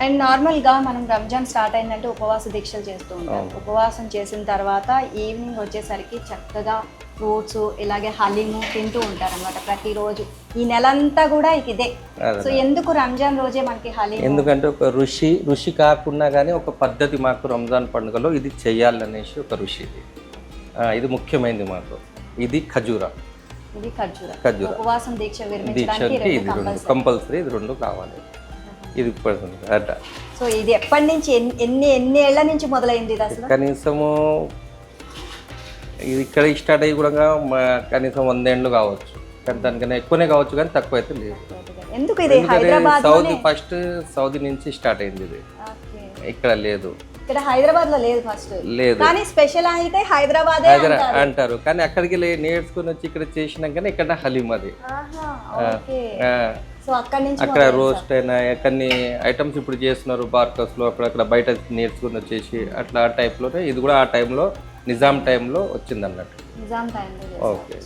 And నార్మల్గా మనం Ramzan start అయిందంటే ఉపవాస దీక్షలు చేస్తూ ఉంటాం. ఉపవాసం చేసిన తర్వాత ఈవినింగ్ వచ్చేసరికి చక్కగా ఫ్రూట్స్ ఇలాగే హలీము తింటూ ఉంటారు అనమాట ప్రతిరోజు. ఈ నెలంతా కూడా ఇదే. సో ఎందుకు రంజాన్ రోజే మనకి హలీం? ఎందుకంటే ఒక ఋషి కాకుండా కానీ ఒక పద్ధతి మాకు రంజాన్ పండుగలో ఇది చెయ్యాలనేసి ఒక ఋషి. ఇది ముఖ్యమైనది మాకు. ఇది ఖజూరా. ఇది ఖజూరా. ఉపవాసం దీక్షకి ఇది కంపల్సరీ, ఇది రెండు కావాలి. ఇది పడుతుంది అట్ట. సో ఇది ఎప్పటి నుంచి ఎన్ని ఏళ్ల నుంచి మొదలైంది ఇది అసలు? కనీసము ఇది ఇక్కడ స్టార్ట్ అయ్యి కూడా కనీసం 100 ఏళ్ళు కావచ్చు, కానీ దానికన్నా ఎక్కువనే కావచ్చు, కానీ తక్కువ అయితే లేదు. ఎందుకు ఇది హైదరాబాద్ ఫస్ట్ సౌదీ నుంచి స్టార్ట్ అయింది ఇది. ఇక్కడ లేదు, ఇక్కడ హైదరాబాద్ లో లేదు ఫస్ట్ లేదు, కానీ స్పెషల్ అయితే హైదరాబాద్ అంటారు. కానీ అక్కడికి నేర్చుకుని వచ్చి ఇక్కడ చేసినాకనే ఇక్కడ హలీం అది. సో అక్కడ రోస్ట్ అయినా ఎక్కడిని ఐటమ్స్ ఇప్పుడు చేస్తున్నారు బార్కస్ లో, అక్కడ బయట నేర్చుకుని వచ్చేసి అట్లా ఆ టైప్లోనే ఇది కూడా ఆ టైంలో నిజాం టైంలో వచ్చింది అన్నట్టు. నిజాం టైంలో. ఓకే.